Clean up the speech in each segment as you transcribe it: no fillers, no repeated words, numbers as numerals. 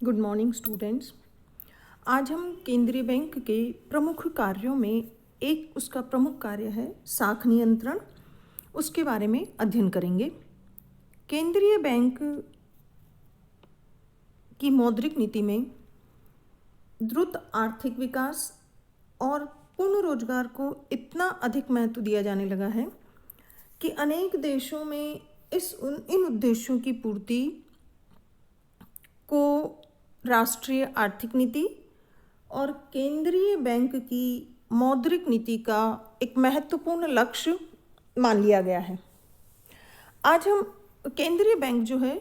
Good morning students. आज हम केंद्रीय बैंक के प्रमुख कार्यों में एक उसका प्रमुख कार्य है साख नियंत्रण, उसके बारे में अध्ययन करेंगे। केंद्रीय बैंक की मौद्रिक नीति में द्रुत आर्थिक विकास और पूर्ण रोजगार को इतना अधिक महत्व दिया जाने लगा है कि अनेक देशों में इन उद्देश्यों की पूर्ति को राष्ट्रीय आर्थिक नीति और केंद्रीय बैंक की मौद्रिक नीति का एक महत्वपूर्ण लक्ष्य मान लिया गया है। आज हम केंद्रीय बैंक जो है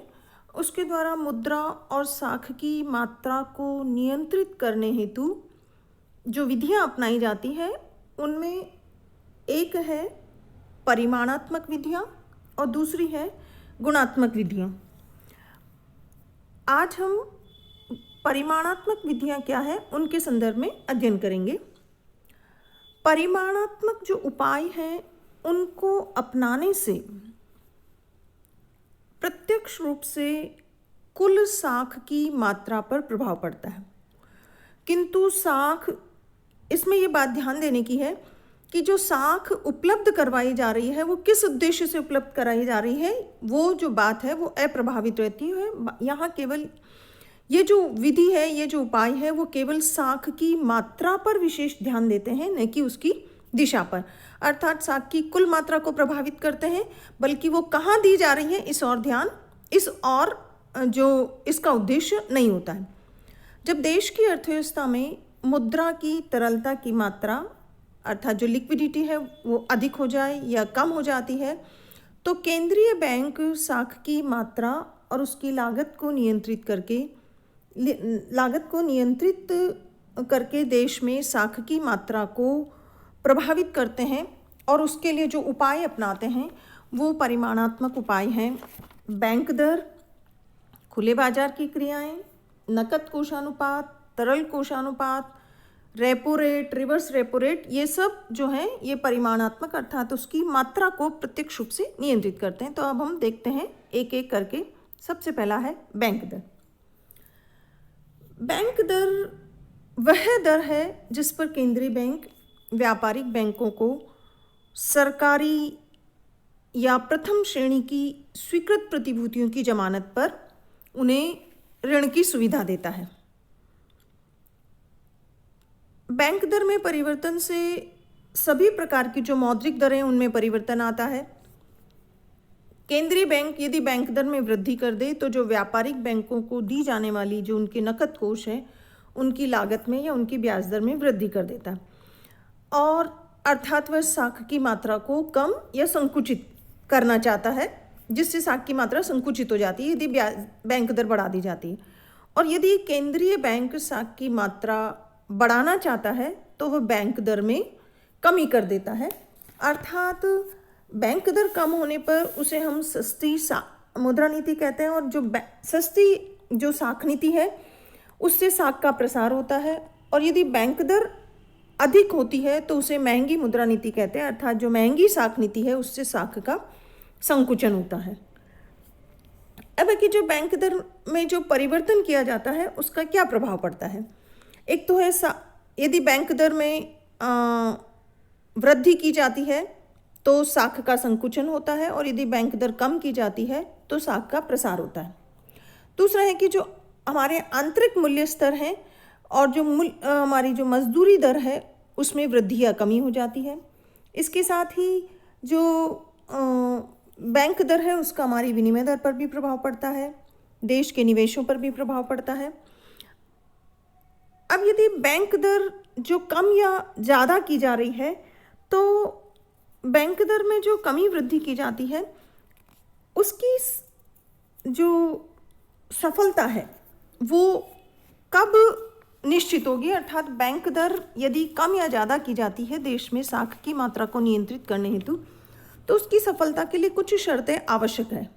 उसके द्वारा मुद्रा और साख की मात्रा को नियंत्रित करने हेतु जो विधियां अपनाई जाती है उनमें एक है परिमाणात्मक विधियां और दूसरी है गुणात्मक विधियां। आज हम परिमाणात्मक विधियां क्या है उनके संदर्भ में अध्ययन करेंगे। परिमाणात्मक जो उपाय हैं उनको अपनाने से प्रत्यक्ष रूप से कुल साख की मात्रा पर प्रभाव पड़ता है, किंतु साख इसमें ये बात ध्यान देने की है कि जो साख उपलब्ध करवाई जा रही है वो किस उद्देश्य से उपलब्ध कराई जा रही है, वो जो बात है वो अप्रभावित रहती है। यहाँ केवल ये जो विधि है, ये जो उपाय है वो केवल साख की मात्रा पर विशेष ध्यान देते हैं, न कि उसकी दिशा पर। अर्थात साख की कुल मात्रा को प्रभावित करते हैं, बल्कि वो कहाँ दी जा रही है इस और जो इसका उद्देश्य नहीं होता है। जब देश की अर्थव्यवस्था में मुद्रा की तरलता की मात्रा अर्थात जो लिक्विडिटी है वो अधिक हो जाए या कम हो जाती है तो केंद्रीय बैंक साख की मात्रा और उसकी लागत को नियंत्रित करके देश में साख की मात्रा को प्रभावित करते हैं और उसके लिए जो उपाय अपनाते हैं वो परिमाणात्मक उपाय हैं। बैंक दर, खुले बाजार की क्रियाएं, नकद कोषानुपात, तरल कोषानुपात, repo rate, reverse repo rate, ये सब जो हैं ये परिमाणात्मक अर्थात उसकी मात्रा को प्रत्यक्ष रूप से नियंत्रित करते हैं। तो अब हम देखते हैं एक एक करके। सबसे पहला है बैंक दर। बैंक दर वह दर है जिस पर केंद्रीय बैंक व्यापारिक बैंकों को सरकारी या प्रथम श्रेणी की स्वीकृत प्रतिभूतियों की जमानत पर उन्हें ऋण की सुविधा देता है। बैंक दर में परिवर्तन से सभी प्रकार की जो मौद्रिक दरें उनमें परिवर्तन आता है। केंद्रीय बैंक यदि बैंक दर में वृद्धि कर दे तो जो व्यापारिक बैंकों को दी जाने वाली जो उनके नकद कोष है उनकी लागत में या उनकी ब्याज दर में वृद्धि कर देता है और अर्थात वह साख की मात्रा को कम या संकुचित करना चाहता है, जिससे साख की मात्रा संकुचित हो जाती है यदि बैंक दर बढ़ा दी जाती है। और यदि केंद्रीय बैंक साख की मात्रा बढ़ाना चाहता है तो वह बैंक दर में कमी कर देता है। अर्थात बैंक दर कम होने पर उसे हम सस्ती मुद्रा नीति कहते हैं और जो सस्ती जो साख नीति है उससे साख का प्रसार होता है। और यदि बैंक दर अधिक होती है तो उसे महंगी मुद्रा नीति कहते हैं, अर्थात जो महंगी साख नीति है उससे साख का संकुचन होता है। अब कि जो बैंक दर में जो परिवर्तन किया जाता है उसका क्या प्रभाव पड़ता है। एक तो है यदि बैंक दर में वृद्धि की जाती है तो साख का संकुचन होता है और यदि बैंक दर कम की जाती है तो साख का प्रसार होता है। दूसरा है कि जो हमारे आंतरिक मूल्य स्तर हैं और जो हमारी जो मजदूरी दर है उसमें वृद्धि या कमी हो जाती है। इसके साथ ही जो बैंक दर है उसका हमारी विनिमय दर पर भी प्रभाव पड़ता है, देश के निवेशों पर भी प्रभाव पड़ता है। अब यदि बैंक दर जो कम या ज़्यादा की जा रही है तो बैंक दर में जो कमी वृद्धि की जाती है उसकी जो सफलता है वो कब निश्चित होगी। अर्थात बैंक दर यदि कम या ज़्यादा की जाती है देश में साख की मात्रा को नियंत्रित करने हेतु तो उसकी सफलता के लिए कुछ शर्तें आवश्यक है।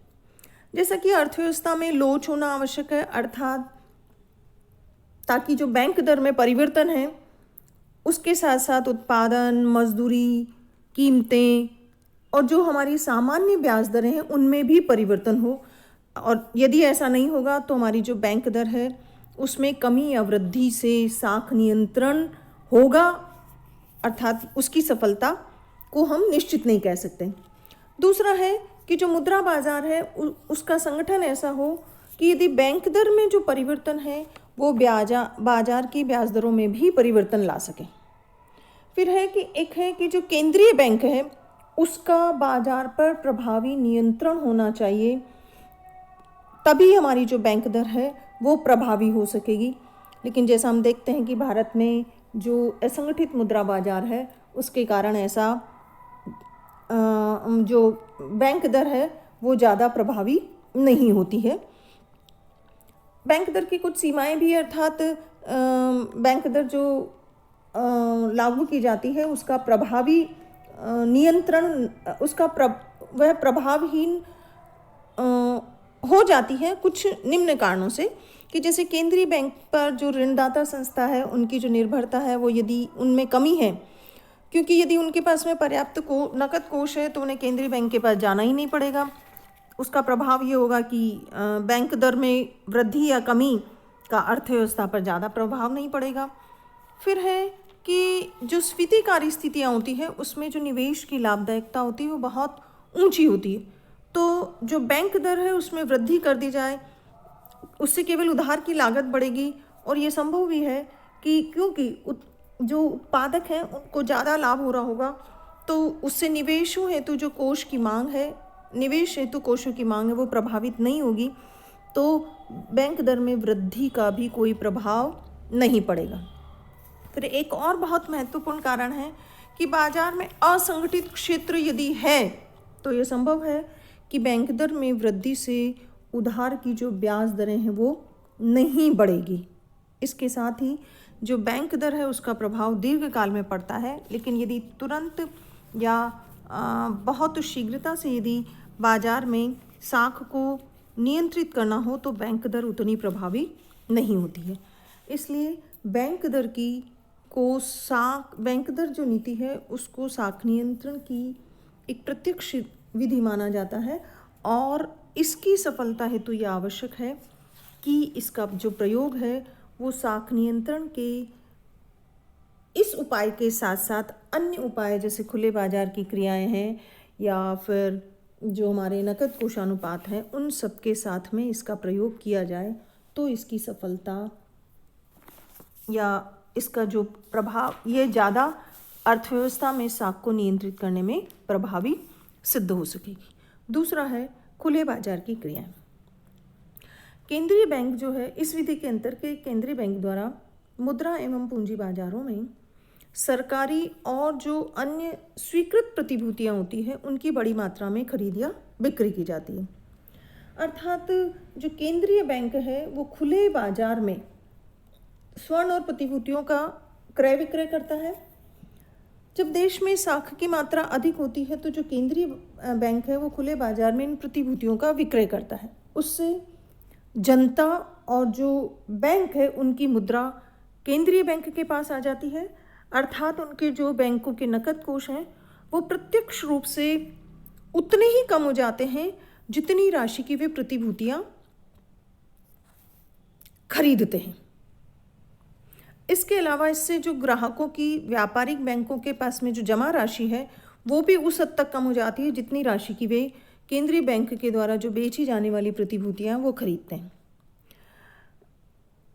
जैसा कि अर्थव्यवस्था में लोच होना आवश्यक है, अर्थात ताकि जो बैंक दर में परिवर्तन है उसके साथ साथ उत्पादन, मजदूरी, कीमतें और जो हमारी सामान्य ब्याज दरें हैं उनमें भी परिवर्तन हो। और यदि ऐसा नहीं होगा तो हमारी जो बैंक दर है उसमें कमी या वृद्धि से साख नियंत्रण होगा, अर्थात उसकी सफलता को हम निश्चित नहीं कह सकते। दूसरा है कि जो मुद्रा बाजार है उसका संगठन ऐसा हो कि यदि बैंक दर में जो परिवर्तन है वो बाजार की ब्याज दरों में भी परिवर्तन ला सके। फिर है कि एक है कि जो केंद्रीय बैंक है उसका बाजार पर प्रभावी नियंत्रण होना चाहिए, तभी हमारी जो बैंक दर है वो प्रभावी हो सकेगी। लेकिन जैसा हम देखते हैं कि भारत में जो असंगठित मुद्रा बाजार है उसके कारण ऐसा जो बैंक दर है वो ज़्यादा प्रभावी नहीं होती है। बैंक दर की कुछ सीमाएं भी, अर्थात बैंक दर जो लागू की जाती है उसका प्रभावी नियंत्रण वह प्रभावहीन हो जाती है कुछ निम्न कारणों से, कि जैसे केंद्रीय बैंक पर जो ऋणदाता संस्था है उनकी जो निर्भरता है वो यदि उनमें कमी है, क्योंकि यदि उनके पास में पर्याप्त नकद कोष है तो उन्हें केंद्रीय बैंक के पास जाना ही नहीं पड़ेगा। उसका प्रभाव ये होगा कि बैंक दर में वृद्धि या कमी का अर्थव्यवस्था पर ज़्यादा प्रभाव नहीं पड़ेगा। फिर है कि जो स्फीतिकारी स्थितियाँ होती है उसमें जो निवेश की लाभदायकता होती है वो बहुत ऊंची होती है, तो जो बैंक दर है उसमें वृद्धि कर दी जाए उससे केवल उधार की लागत बढ़ेगी, और ये संभव भी है कि क्योंकि जो उत्पादक हैं उनको ज़्यादा लाभ हो रहा होगा, तो उससे निवेशों हेतु जो कोष की मांग है, निवेश हेतु कोषों की मांग है वो प्रभावित नहीं होगी, तो बैंक दर में वृद्धि का भी कोई प्रभाव नहीं पड़ेगा। फिर एक और बहुत महत्वपूर्ण कारण है कि बाजार में असंगठित क्षेत्र यदि है तो ये संभव है कि बैंक दर में वृद्धि से उधार की जो ब्याज दरें हैं वो नहीं बढ़ेगी। इसके साथ ही जो बैंक दर है उसका प्रभाव दीर्घकाल में पड़ता है, लेकिन यदि तुरंत या बहुत शीघ्रता से यदि बाजार में साख को नियंत्रित करना हो तो बैंक दर उतनी प्रभावी नहीं होती है। इसलिए बैंक दर जो नीति है उसको साख नियंत्रण की एक प्रत्यक्ष विधि माना जाता है, और इसकी सफलता हेतु यह आवश्यक है कि इसका जो प्रयोग है वो साख नियंत्रण के इस उपाय के साथ साथ अन्य उपाय जैसे खुले बाजार की क्रियाएं हैं या फिर जो हमारे नकद कोषानुपात हैं उन सब के साथ में इसका प्रयोग किया जाए तो इसकी सफलता या इसका जो प्रभाव ये ज़्यादा अर्थव्यवस्था में साख को नियंत्रित करने में प्रभावी सिद्ध हो सकेगी। दूसरा है खुले बाजार की क्रियाएं। केंद्रीय बैंक जो है इस विधि के अंतर्गत केंद्रीय बैंक द्वारा मुद्रा एवं पूंजी बाजारों में सरकारी और जो अन्य स्वीकृत प्रतिभूतियां होती है उनकी बड़ी मात्रा में खरीद या बिक्री की जाती है। अर्थात जो केंद्रीय बैंक है वो खुले बाजार में स्वर्ण और प्रतिभूतियों का क्रय विक्रय करता है। जब देश में साख की मात्रा अधिक होती है तो जो केंद्रीय बैंक है वो खुले बाजार में इन प्रतिभूतियों का विक्रय करता है। उससे जनता और जो बैंक है उनकी मुद्रा केंद्रीय बैंक के पास आ जाती है, अर्थात उनके जो बैंकों के नकद कोष हैं वो प्रत्यक्ष रूप से उतने ही कम हो जाते हैं जितनी राशि की वे प्रतिभूतियां खरीदते हैं। इसके अलावा इससे जो ग्राहकों की व्यापारिक बैंकों के पास में जो जमा राशि है वो भी उस हद तक कम हो जाती है जितनी राशि की वे केंद्रीय बैंक के द्वारा जो बेची जाने वाली प्रतिभूतियां वो खरीदते हैं।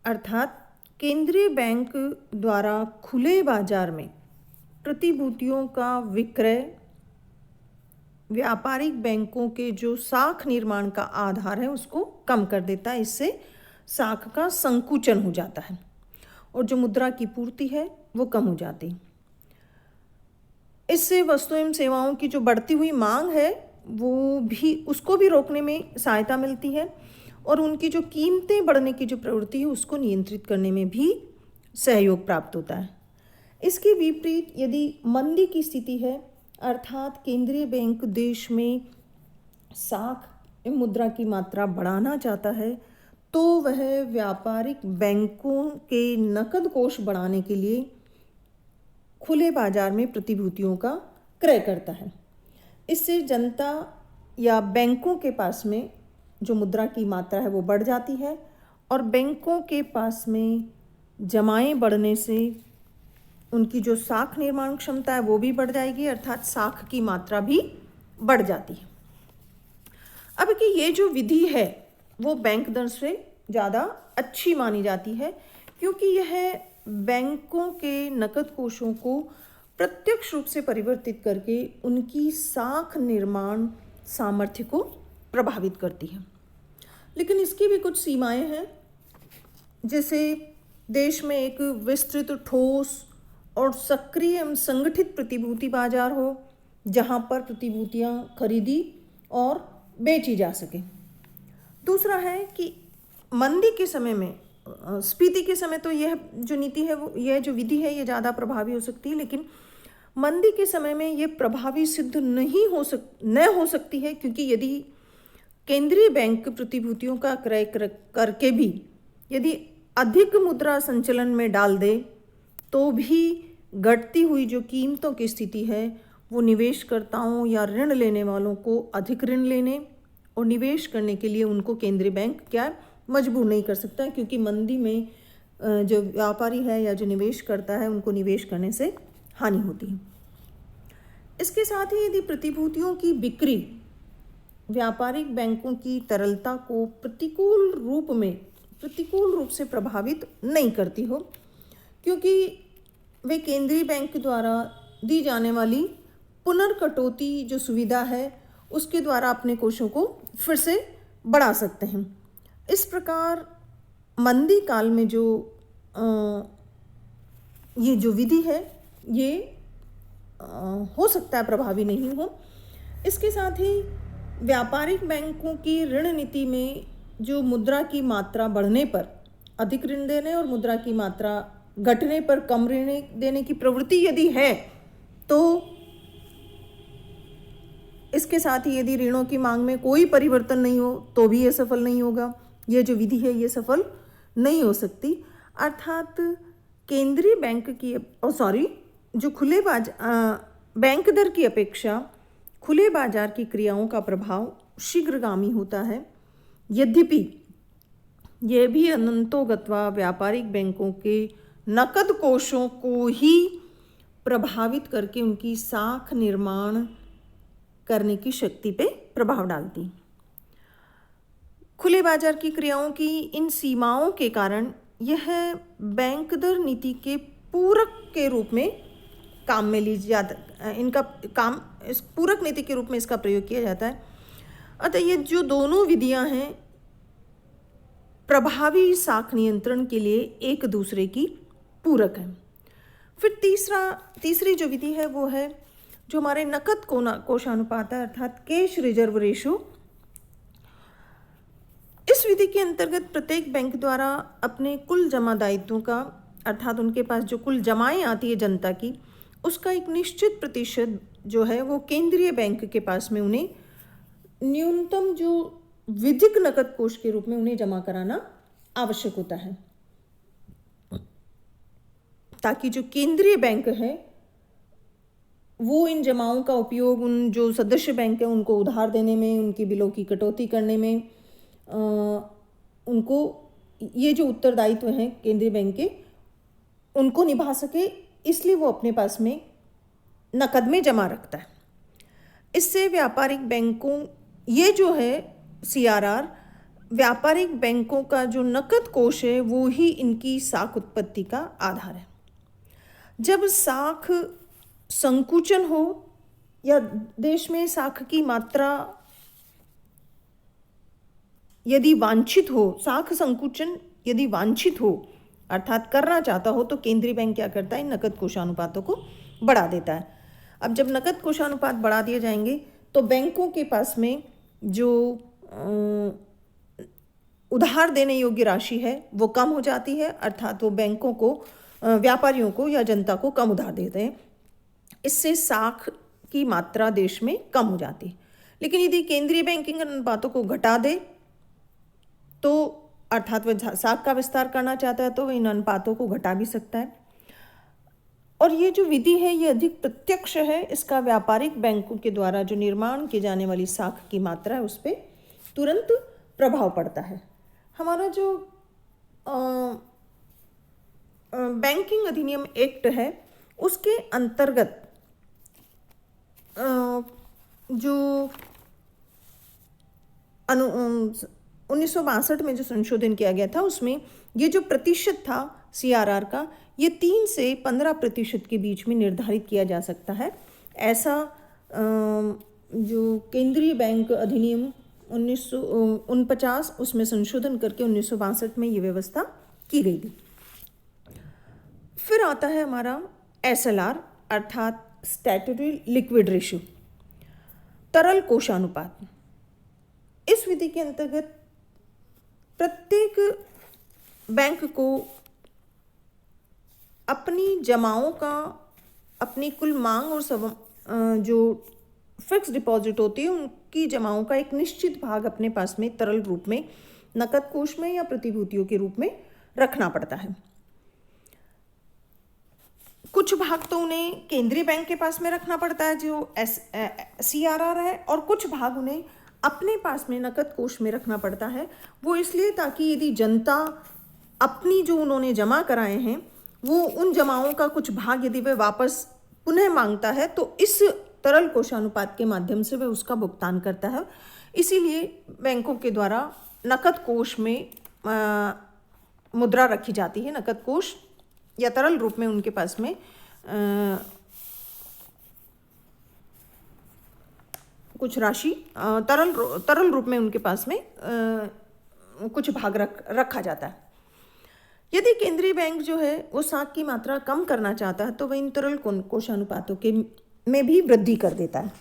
अर्थात केंद्रीय बैंक द्वारा खुले बाजार में प्रतिभूतियों का विक्रय व्यापारिक बैंकों के जो साख निर्माण का आधार है उसको कम कर देता है। इससे साख का संकुचन हो जाता है और जो मुद्रा की पूर्ति है वो कम हो जाती है। इससे वस्तु एवं सेवाओं की जो बढ़ती हुई मांग है वो भी उसको भी रोकने में सहायता मिलती है और उनकी जो कीमतें बढ़ने की जो प्रवृत्ति है उसको नियंत्रित करने में भी सहयोग प्राप्त होता है। इसके विपरीत यदि मंदी की स्थिति है अर्थात केंद्रीय बैंक देश में साख एवं मुद्रा की मात्रा बढ़ाना चाहता है तो वह व्यापारिक बैंकों के नकद कोष बढ़ाने के लिए खुले बाजार में प्रतिभूतियों का क्रय करता है। इससे जनता या बैंकों के पास में जो मुद्रा की मात्रा है वो बढ़ जाती है और बैंकों के पास में जमाएं बढ़ने से उनकी जो साख निर्माण क्षमता है वो भी बढ़ जाएगी, अर्थात साख की मात्रा भी बढ़ जाती है। अब कि ये जो विधि है वो बैंक दर से ज़्यादा अच्छी मानी जाती है, क्योंकि यह बैंकों के नकद कोषों को प्रत्यक्ष रूप से परिवर्तित करके उनकी साख निर्माण सामर्थ्य को प्रभावित करती है। लेकिन इसकी भी कुछ सीमाएं हैं। जैसे देश में एक विस्तृत, ठोस और सक्रिय एवं संगठित प्रतिभूति बाजार हो, जहां पर प्रतिभूतियां खरीदी और बेची जा सके। दूसरा है कि मंदी के समय में, स्फीति के समय तो यह जो नीति है, वो यह जो विधि है ये ज़्यादा प्रभावी हो सकती है, लेकिन मंदी के समय में ये प्रभावी सिद्ध नहीं हो सकती है, क्योंकि यदि केंद्रीय बैंक प्रतिभूतियों का क्रय करके भी यदि अधिक मुद्रा संचलन में डाल दे तो भी घटती हुई जो कीमतों की स्थिति है वो निवेशकर्ताओं या ऋण लेने वालों को अधिक ऋण लेने और निवेश करने के लिए उनको केंद्रीय बैंक क्या मजबूर नहीं कर सकता है, क्योंकि मंदी में जो व्यापारी है या जो निवेश करता है उनको निवेश करने से हानि होती है। इसके साथ ही यदि प्रतिभूतियों की बिक्री व्यापारिक बैंकों की तरलता को प्रतिकूल रूप से प्रभावित नहीं करती हो, क्योंकि वे केंद्रीय बैंक द्वारा दी जाने वाली पुनर्कटौती जो सुविधा है उसके द्वारा अपने कोषों को फिर से बढ़ा सकते हैं। इस प्रकार मंदी काल में जो ये जो विधि है ये हो सकता है प्रभावी नहीं हो। इसके साथ ही व्यापारिक बैंकों की ऋण नीति में जो मुद्रा की मात्रा बढ़ने पर अधिक ऋण देने और मुद्रा की मात्रा घटने पर कम ऋण देने की प्रवृत्ति यदि है, तो इसके साथ ही यदि ऋणों की मांग में कोई परिवर्तन नहीं हो तो भी ये सफल नहीं होगा। ये जो विधि है ये सफल नहीं हो सकती। अर्थात केंद्रीय बैंक की जो खुले बैंक दर की अपेक्षा खुले बाजार की क्रियाओं का प्रभाव शीघ्रगामी होता है। यद्यपि यह भी अनंतोगत्वा व्यापारिक बैंकों के नकद कोषों को ही प्रभावित करके उनकी साख निर्माण करने की शक्ति पे प्रभाव डालती। खुले बाजार की क्रियाओं की इन सीमाओं के कारण यह बैंक दर नीति के पूरक के रूप में काम में ली जाता, इस पूरक नीति के रूप में इसका प्रयोग किया जाता है। अतः ये जो दोनों विधियां हैं प्रभावी साख नियंत्रण के लिए एक दूसरे की पूरक है। फिर तीसरी जो विधि है वो है जो हमारे नकद कोषानुपात है, अर्थात कैश रिजर्व रेशो। इस विधि के अंतर्गत प्रत्येक बैंक द्वारा अपने कुल जमा दायित्वों का, अर्थात उनके पास जो कुल जमाएं आती है जनता की, उसका एक निश्चित प्रतिशत जो है वो केंद्रीय बैंक के पास में उन्हें न्यूनतम जो विधिक नकद कोष के रूप में उन्हें जमा कराना आवश्यक होता है, ताकि जो केंद्रीय बैंक है वो इन जमाओं का उपयोग उन जो सदस्य बैंक है उनको उधार देने में, उनकी बिलों की कटौती करने में, उनको ये जो उत्तरदायित्व हैं केंद्रीय बैंक के उनको निभा सके, इसलिए वो अपने पास में नकद में जमा रखता है। इससे व्यापारिक बैंकों, ये जो है CRR, व्यापारिक बैंकों का जो नकद कोष है वो ही इनकी साख उत्पत्ति का आधार है। जब साख संकुचन हो या देश में साख की मात्रा यदि वांछित हो, साख संकुचन यदि वांछित हो अर्थात करना चाहता हो, तो केंद्रीय बैंक क्या करता है, नकद कोषानुपातों को बढ़ा देता है। अब जब नकद कोषानुपात बढ़ा दिए जाएंगे तो बैंकों के पास में जो उधार देने योग्य राशि है वो कम हो जाती है, अर्थात वो बैंकों को, व्यापारियों को या जनता को कम उधार देते हैं। इससे साख की मात्रा देश में कम हो जाती है। लेकिन यदि केंद्रीय बैंकिंग अनुपातों को घटा दे तो अर्थात वह साख का विस्तार करना चाहता है तो वह इन अनुपातों को घटा भी सकता है। और ये जो विधि है ये अधिक प्रत्यक्ष है। इसका व्यापारिक बैंकों के द्वारा जो निर्माण की जाने वाली साख की मात्रा है उस पर तुरंत प्रभाव पड़ता है। हमारा जो बैंकिंग अधिनियम एक्ट है, उसके अंतर्गत जो 1962 में जो संशोधन किया गया था, उसमें ये जो प्रतिशत था CRR का, ये 3 से 15% के बीच में निर्धारित किया जा सकता है। ऐसा जो केंद्रीय बैंक अधिनियम 1949 उसमें संशोधन करके 1962 में ये व्यवस्था की गई थी। फिर आता है हमारा SLR अर्थात स्टैट्यूटरी लिक्विड रेशियो, तरल कोषानुपात। इस विधि के अंतर्गत प्रत्येक बैंक को अपनी जमाओं का, अपनी कुल मांग और जो फिक्स डिपॉजिट होती है उनकी जमाओं का एक निश्चित भाग अपने पास में तरल रूप में, नकद कोष में या प्रतिभूतियों के रूप में रखना पड़ता है। कुछ भाग तो उन्हें केंद्रीय बैंक के पास में रखना पड़ता है जो CRR है, और कुछ भाग उन्हें अपने पास में नकद कोष में रखना पड़ता है। वो इसलिए ताकि यदि जनता अपनी जो उन्होंने जमा कराए हैं वो उन जमाओं का कुछ भाग यदि वह वापस पुनः मांगता है तो इस तरल कोषानुपात के माध्यम से वह उसका भुगतान करता है। इसीलिए बैंकों के द्वारा नकद कोष में मुद्रा रखी जाती है, नकद कोष या तरल रूप में उनके पास में कुछ राशि तरल रूप में उनके पास में कुछ भाग रखा जाता है। यदि केंद्रीय बैंक जो है वो साख की मात्रा कम करना चाहता है तो वह इन तरल कोषानुपातों के में भी वृद्धि कर देता है।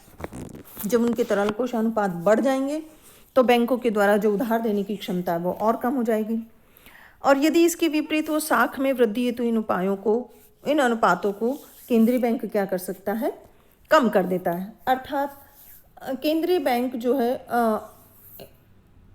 जब उनके तरल कोषानुपात बढ़ जाएंगे तो बैंकों के द्वारा जो उधार देने की क्षमता है वो और कम हो जाएगी, और यदि इसके विपरीत वो साख में वृद्धि है तो इन अनुपातों को केंद्रीय बैंक क्या कर सकता है, कम कर देता है। अर्थात केंद्रीय बैंक जो है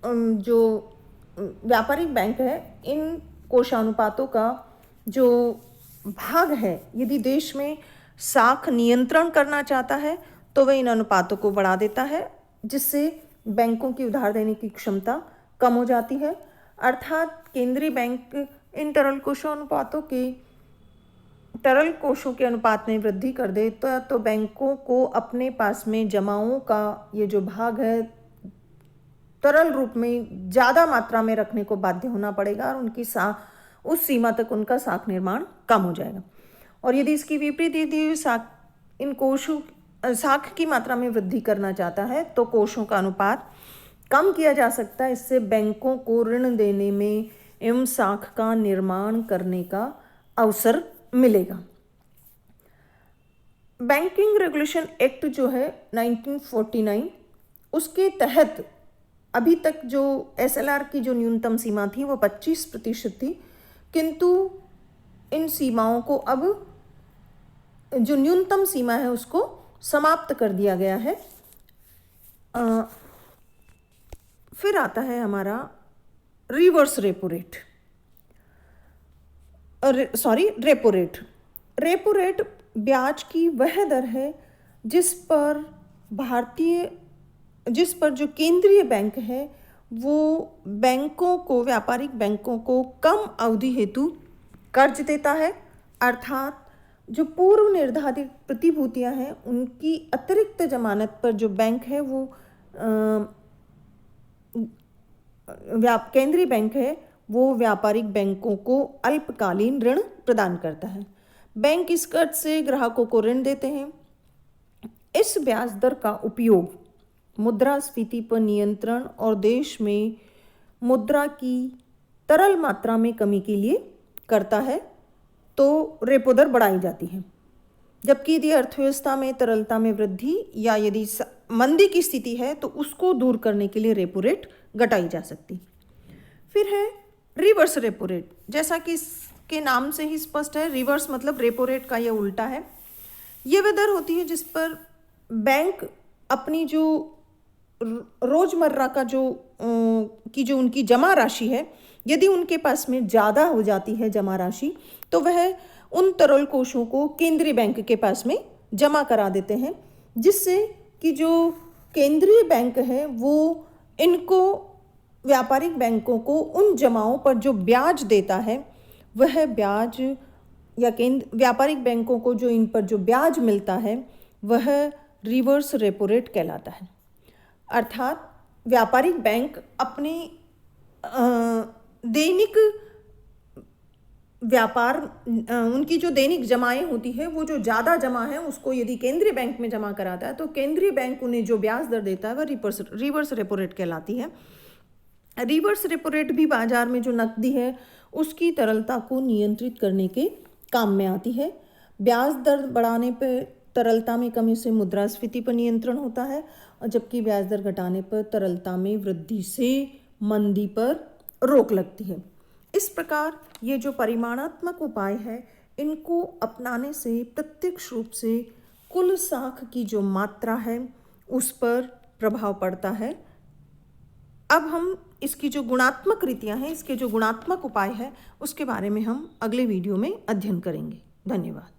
जो व्यापारिक बैंक है, इन कोषानुपातों का जो भाग है, यदि देश में साख नियंत्रण करना चाहता है तो वह इन अनुपातों को बढ़ा देता है, जिससे बैंकों की उधार देने की क्षमता कम हो जाती है। अर्थात केंद्रीय बैंक इन तरल कोषों के अनुपात में वृद्धि कर दे तो बैंकों को अपने पास में जमाओं का ये जो भाग है तरल रूप में ज़्यादा मात्रा में रखने को बाध्य होना पड़ेगा, और उनकी उस सीमा तक उनका साख निर्माण कम हो जाएगा। और यदि इसकी विपरीत यदि साख की मात्रा में वृद्धि करना चाहता है तो कोषों का अनुपात कम किया जा सकता है। इससे बैंकों को ऋण देने में एवं साख का निर्माण करने का अवसर मिलेगा। बैंकिंग रेगुलेशन एक्ट जो है 1949, उसके तहत अभी तक जो SLR की जो न्यूनतम सीमा थी वो 25% थी, किंतु इन सीमाओं को अब जो न्यूनतम सीमा है उसको समाप्त कर दिया गया है। फिर आता है हमारा reverse repo rate, repo rate ब्याज की वह दर है जिस पर जो केंद्रीय बैंक है वो व्यापारिक बैंकों को कम अवधि हेतु कर्ज देता है। अर्थात जो पूर्व निर्धारित प्रतिभूतियां हैं उनकी अतिरिक्त जमानत पर जो बैंक है वो केंद्रीय बैंक है वो व्यापारिक बैंकों को अल्पकालीन ऋण प्रदान करता है। बैंक इस कर्ज से ग्राहकों को ऋण देते हैं। इस ब्याज दर का उपयोग मुद्रास्फीति पर नियंत्रण और देश में मुद्रा की तरल मात्रा में कमी के लिए करता है, तो रेपो दर बढ़ाई जाती है। जबकि यदि अर्थव्यवस्था में तरलता में वृद्धि या यदि मंदी की स्थिति है तो उसको दूर करने के लिए रेपो रेट घटाई जा सकती। फिर है रिवर्स रेपो रेट। जैसा कि इसके नाम से ही स्पष्ट है, रिवर्स मतलब रेपो रेट का यह उल्टा है। ये वह दर होती है जिस पर बैंक अपनी जो रोजमर्रा का जो उनकी जमा राशि है, यदि उनके पास में ज़्यादा हो जाती है जमा राशि तो वह उन तरल कोषों को केंद्रीय बैंक के पास में जमा करा देते हैं, जिससे कि जो केंद्रीय बैंक है वो इनको व्यापारिक बैंकों को उन जमाओं पर जो ब्याज देता है वह ब्याज, या व्यापारिक बैंकों को जो इन पर जो ब्याज मिलता है वह रिवर्स रेपो रेट कहलाता है। अर्थात व्यापारिक बैंक अपने दैनिक व्यापार, उनकी जो दैनिक जमाएं होती है वो जो ज़्यादा जमा है उसको यदि केंद्रीय बैंक में जमा कराता है तो केंद्रीय बैंक उन्हें जो ब्याज दर देता है वह रिवर्स रेपो रेट कहलाती है। रिवर्स रेपो रेट भी बाजार में जो नकदी है उसकी तरलता को नियंत्रित करने के काम में आती है। ब्याज दर बढ़ाने पर तरलता में कमी से मुद्रास्फीति पर नियंत्रण होता है, और जबकि ब्याज दर घटाने पर तरलता में वृद्धि से मंदी पर रोक लगती है। इस प्रकार ये जो परिमाणात्मक उपाय है इनको अपनाने से प्रत्यक्ष रूप से कुल साख की जो मात्रा है उस पर प्रभाव पड़ता है। अब हम इसकी जो गुणात्मक रीतियाँ हैं, इसके जो गुणात्मक उपाय है उसके बारे में हम अगले वीडियो में अध्ययन करेंगे। धन्यवाद।